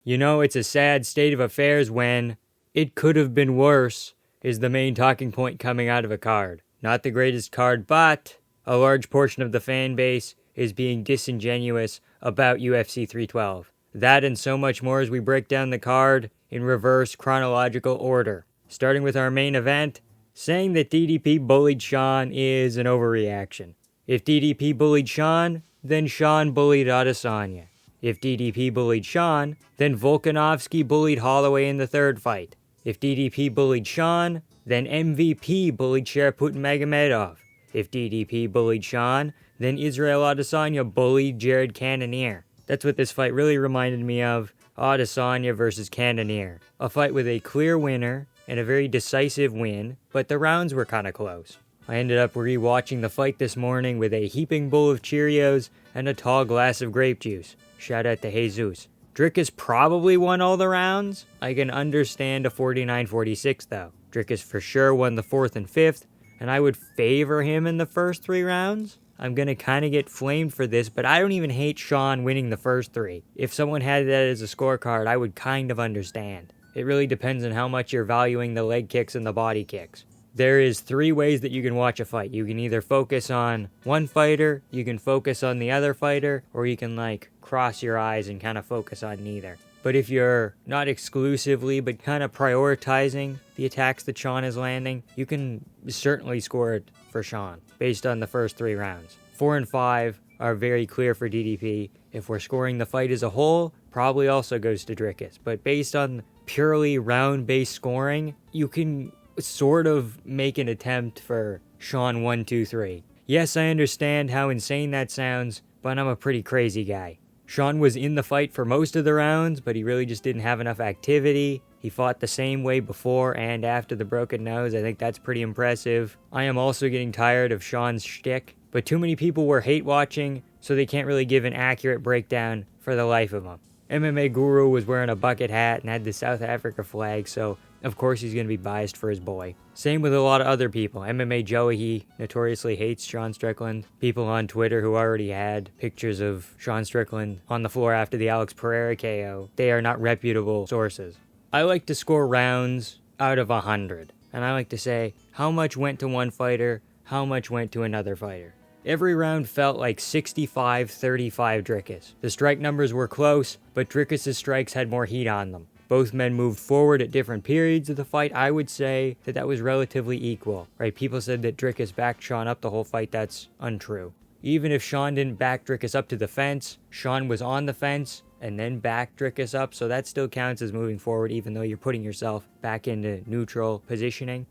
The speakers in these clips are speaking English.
You know, it's a sad state of affairs when "it could have been worse" is the main talking point coming out of a card. Not the greatest card, but a large portion of the fan base is being disingenuous about UFC 312. That and so much more as we break down the card in reverse chronological order. Starting with our main event, saying that DDP bullied Sean is an overreaction. If DDP bullied Sean, then Sean bullied Adesanya. If DDP bullied Sean, then Volkanovski bullied Holloway in the third fight. If DDP bullied Sean, then MVP bullied Shariput Magomedov. If DDP bullied Sean, then Israel Adesanya bullied Jared Cannonier. That's what this fight really reminded me of, Adesanya versus Cannonier. A fight with a clear winner and a very decisive win, but the rounds were kind of close. I ended up re-watching the fight this morning with a heaping bowl of Cheerios and a tall glass of grape juice. Shout out to Jesus. Dricus probably won all the rounds. I can understand a 49-46 though. Dricus for sure won the 4th and 5th, and I would favor him in the first 3 rounds. I'm gonna kind of get flamed for this, but I don't even hate Sean winning the first 3. If someone had that as a scorecard, I would kind of understand. It really depends on how much you're valuing the leg kicks and the body kicks. There is 3 ways that you can watch a fight. You can either focus on one fighter, you can focus on the other fighter, or you can cross your eyes and kind of focus on neither. But if you're not exclusively, but kind of prioritizing the attacks that Sean is landing, you can certainly score it for Sean based on the first 3 rounds. 4 and 5 are very clear for DDP. If we're scoring the fight as a whole, probably also goes to Dricus. But based on purely round-based scoring, you can sort of make an attempt for Sean 1, 2, 3. Yes, I understand how insane that sounds, but I'm a pretty crazy guy. Sean was in the fight for most of the rounds, but he really just didn't have enough activity. He fought the same way before and after the broken nose. I think that's pretty impressive. I am also getting tired of Sean's shtick, but too many people were hate watching, so they can't really give an accurate breakdown for the life of them. MMA Guru was wearing a bucket hat and had the South Africa flag, so of course he's going to be biased for his boy. Same with a lot of other people. MMA Joey, he notoriously hates Sean Strickland. People on Twitter who already had pictures of Sean Strickland on the floor after the Alex Pereira KO. They are not reputable sources. I like to score rounds out of 100. And I like to say how much went to one fighter, how much went to another fighter. Every round felt like 65-35 Dricus. The strike numbers were close, but Dricus' strikes had more heat on them. Both men moved forward at different periods of the fight. I would say that was relatively equal, right? People said that Dricus backed Sean up the whole fight. That's untrue. Even if Sean didn't back Dricus up to the fence, Sean was on the fence and then backed Dricus up, so that still counts as moving forward, even though you're putting yourself back into neutral positioning.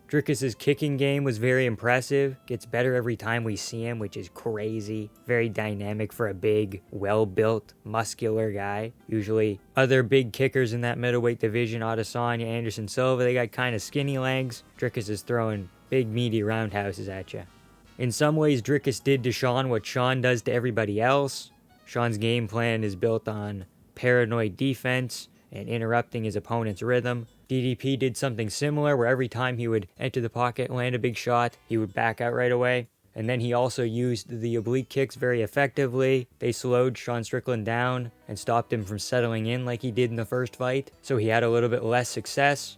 Dricus' kicking game was very impressive. Gets better every time we see him, which is crazy. Very dynamic for a big, well-built, muscular guy. Usually other big kickers in that middleweight division, Adesanya, Anderson Silva, they got kind of skinny legs. Dricus is throwing big, meaty roundhouses at you. In some ways, Dricus did to Sean what Sean does to everybody else. Sean's game plan is built on paranoid defense and interrupting his opponent's rhythm. DDP did something similar where every time he would enter the pocket, land a big shot, he would back out right away. And then he also used the oblique kicks very effectively. They slowed Sean Strickland down and stopped him from settling in like he did in the first fight. So he had a little bit less success.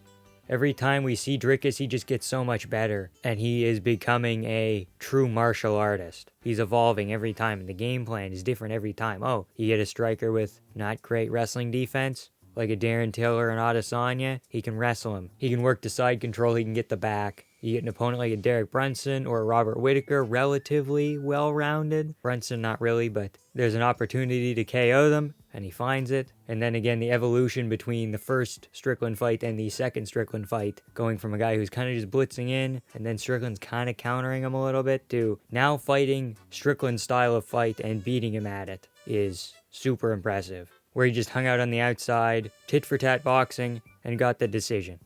Every time we see Dricus, he just gets so much better. And he is becoming a true martial artist. He's evolving every time, and the game plan is different every time. Oh, you get a striker with not great wrestling defense, like a Darren Till and Adesanya, he can wrestle him. He can work to side control, he can get the back. You get an opponent like a Derek Brunson or a Robert Whittaker, relatively well-rounded. Brunson, not really, but there's an opportunity to KO them, and he finds it. And then again, the evolution between the first Strickland fight and the second Strickland fight, going from a guy who's kind of just blitzing in, and then Strickland's kind of countering him a little bit, to now fighting Strickland's style of fight and beating him at it, is super impressive. Where he just hung out on the outside, tit-for-tat boxing, and got the decision.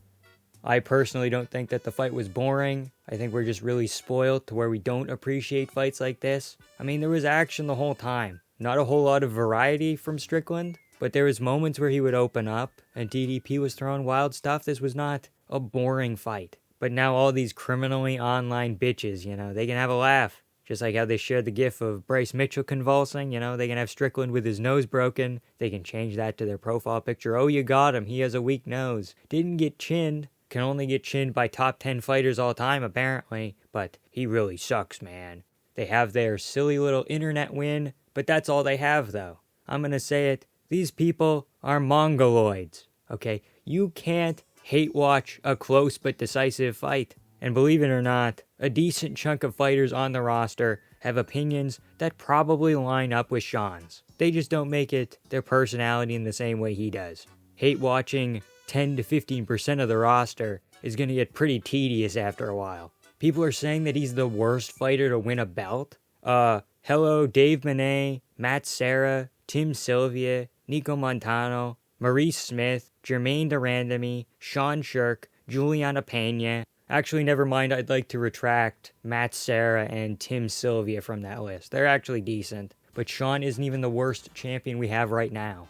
I personally don't think that the fight was boring. I think we're just really spoiled to where we don't appreciate fights like this. I mean, there was action the whole time. Not a whole lot of variety from Strickland, but there was moments where he would open up, and DDP was throwing wild stuff. This was not a boring fight. But now all these criminally online bitches, they can have a laugh. Just like how they shared the gif of Bryce Mitchell convulsing, they can have Strickland with his nose broken. They can change that to their profile picture. Oh, you got him. He has a weak nose. Didn't get chinned. Can only get chinned by top 10 fighters all time, apparently. But he really sucks, man. They have their silly little internet win, but that's all they have, though. I'm gonna say it. These people are mongoloids, okay? You can't hate watch a close but decisive fight. And believe it or not, a decent chunk of fighters on the roster have opinions that probably line up with Sean's. They just don't make it their personality in the same way he does. Hate watching 10 to 15% of the roster is going to get pretty tedious after a while. People are saying that he's the worst fighter to win a belt. Hello, Dave Manet, Matt Serra, Tim Sylvia, Nico Montano, Maurice Smith, Jermaine Durandamy, Sean Shirk, Juliana Pena. Actually, never mind, I'd like to retract Matt Serra and Tim Sylvia from that list. They're actually decent, but Sean isn't even the worst champion we have right now.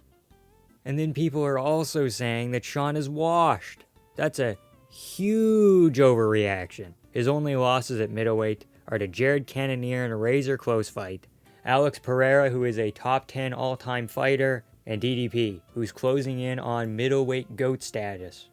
And then people are also saying that Sean is washed. That's a huge overreaction. His only losses at middleweight are to Jared Cannonier in a razor close fight, Alex Pereira, who is a top 10 all-time fighter, and DDP, who's closing in on middleweight GOAT status.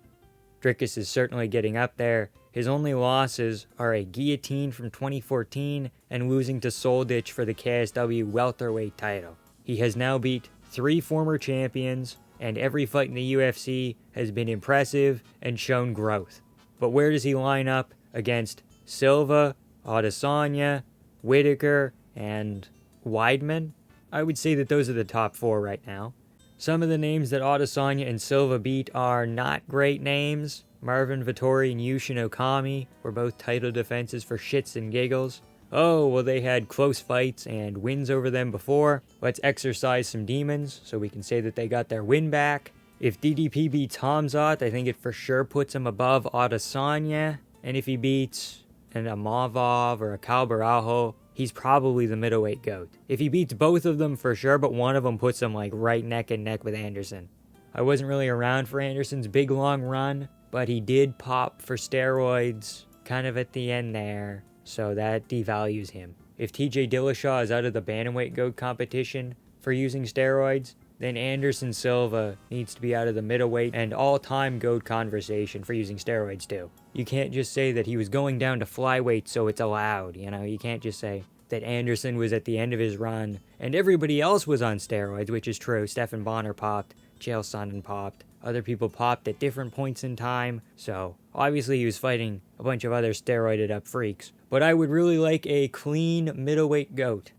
Dricus is certainly getting up there. His only losses are a guillotine from 2014 and losing to Soldich for the KSW welterweight title. He has now beat 3 former champions, and every fight in the UFC has been impressive and shown growth. But where does he line up against Silva, Adesanya, Whitaker, and Weidman? I would say that those are the top 4 right now. Some of the names that Adesanya and Silva beat are not great names. Marvin Vettori and Yushin Okami were both title defenses for shits and giggles. Oh, well, they had close fights and wins over them before. Let's exercise some demons so we can say that they got their win back. If DDP beats Hamzat, I think it for sure puts him above Adesanya. And if he beats an Amavov or a Calbarajo, he's probably the middleweight GOAT. If he beats both of them for sure, but one of them puts him like right neck and neck with Anderson. I wasn't really around for Anderson's big long run, but he did pop for steroids kind of at the end there, so that devalues him. If TJ Dillashaw is out of the bantamweight GOAT competition for using steroids, then Anderson Silva needs to be out of the middleweight and all-time GOAT conversation for using steroids too. You can't just say that he was going down to flyweight so it's allowed, You can't just say that Anderson was at the end of his run and everybody else was on steroids, which is true. Stephan Bonner popped, Chael Sonnen popped, other people popped at different points in time, so obviously he was fighting a bunch of other steroided up freaks. But I would really like a clean middleweight GOAT.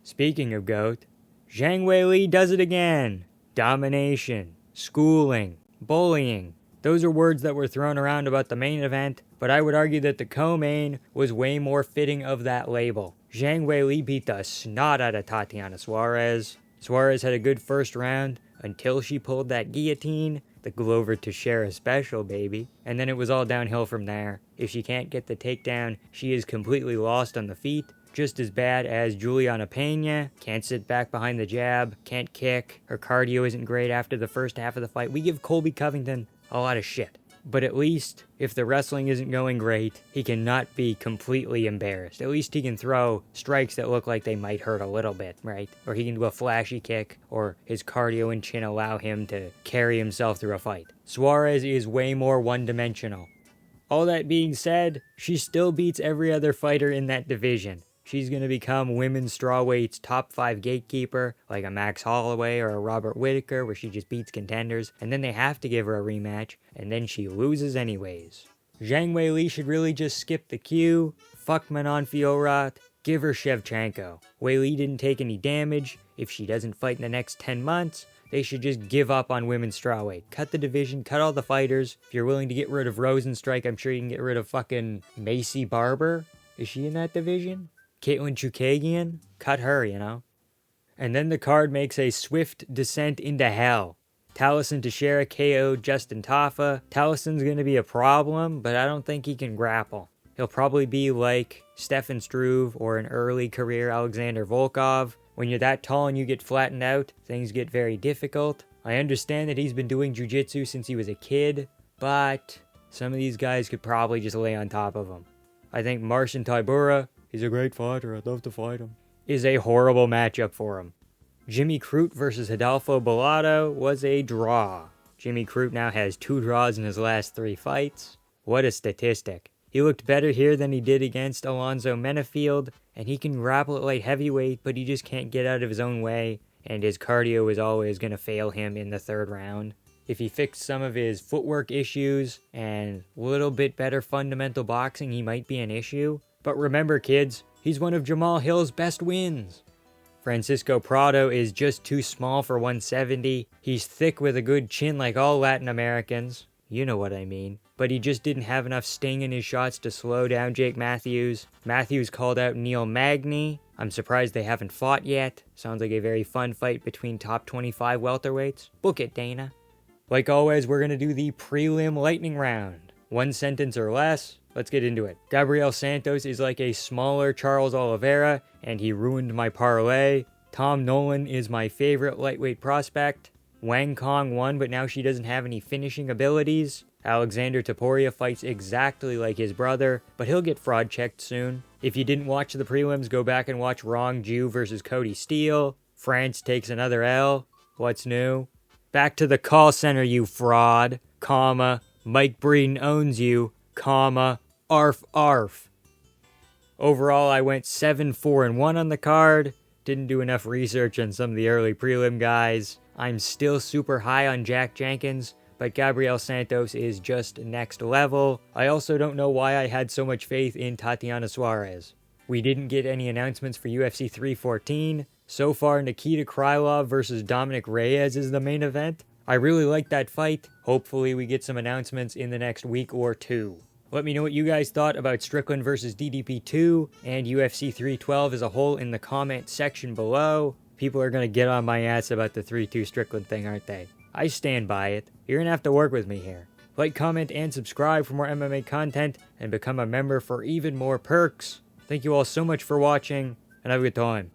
Speaking of GOAT, Zhang Weili does it again. Domination, schooling, bullying. Those are words that were thrown around about the main event, but I would argue that the co-main was way more fitting of that label. Zhang Weili beat the snot out of Tatiana Suarez. Suarez had a good first round until she pulled that guillotine, the Glover Teixeira special, baby. And then it was all downhill from there. If she can't get the takedown, she is completely lost on the feet. Just as bad as Juliana Pena. Can't sit back behind the jab, can't kick. Her cardio isn't great after the first half of the fight. We give Colby Covington a lot of shit. But at least, if the wrestling isn't going great, he cannot be completely embarrassed. At least he can throw strikes that look like they might hurt a little bit, right? Or he can do a flashy kick, or his cardio and chin allow him to carry himself through a fight. Suarez is way more one-dimensional. All that being said, she still beats every other fighter in that division. She's going to become women's strawweight's top 5 gatekeeper, like a Max Holloway or a Robert Whitaker, where she just beats contenders, and then they have to give her a rematch, and then she loses anyways. Zhang Weili should really just skip the queue, fuck Manon Fiorot, give her Shevchenko. Weili didn't take any damage. If she doesn't fight in the next 10 months, they should just give up on women's strawweight. Cut the division, cut all the fighters. If you're willing to get rid of Rosenstrike, I'm sure you can get rid of fucking Macy Barber. Is she in that division? Caitlin Chukagian, cut her, And then the card makes a swift descent into hell. Tallison Teixeira KO'd Justin Tafa. Tallison's going to be a problem, but I don't think he can grapple. He'll probably be like Stefan Struve or an early career Alexander Volkov. When you're that tall and you get flattened out, things get very difficult. I understand that he's been doing jiu-jitsu since he was a kid, but some of these guys could probably just lay on top of him. I think Marcin Tybura He's a great fighter. I'd love to fight him. Is a horrible matchup for him. Jimmy Crute versus Hidalgo Bellato was a draw. Jimmy Crute now has 2 draws in his last 3 fights. What a statistic. He looked better here than he did against Alonzo Menafield, and he can grapple at light heavyweight, but he just can't get out of his own way, and his cardio is always going to fail him in the 3rd round. If he fixed some of his footwork issues and a little bit better fundamental boxing, he might be an issue. But remember, kids, he's one of Jamal Hill's best wins. Francisco Prado is just too small for 170. He's thick with a good chin like all Latin Americans. You know what I mean. But he just didn't have enough sting in his shots to slow down Jake Matthews. Matthews called out Neil Magny. I'm surprised they haven't fought yet. Sounds like a very fun fight between top 25 welterweights. Book it, Dana. Like always, we're going to do the prelim lightning round. 1 sentence or less. Let's get into it. Gabriel Santos is like a smaller Charles Oliveira, and he ruined my parlay. Tom Nolan is my favorite lightweight prospect. Wang Kong won, but now she doesn't have any finishing abilities. Alexander Topuria fights exactly like his brother, but he'll get fraud checked soon. If you didn't watch the prelims, go back and watch Rong Ju versus Cody Steele. France takes another L. What's new? Back to the call center, you fraud, comma, Mike Breeden owns you, comma, arf arf. Overall, I went 7-4-1 on the card. Didn't do enough research on some of the early prelim guys. I'm still super high on Jack Jenkins, but Gabriel Santos is just next level. I also don't know why I had so much faith in Tatiana Suarez. We didn't get any announcements for UFC 314. So far, Nikita Krylov versus Dominic Reyes is the main event. I really like that fight. Hopefully we get some announcements in the next week or 2. Let me know what you guys thought about Strickland versus DDP2 and UFC 312 as a whole in the comment section below. People are going to get on my ass about the 3-2 Strickland thing, aren't they? I stand by it. You're going to have to work with me here. Like, comment, and subscribe for more MMA content, and become a member for even more perks. Thank you all so much for watching, and have a good time.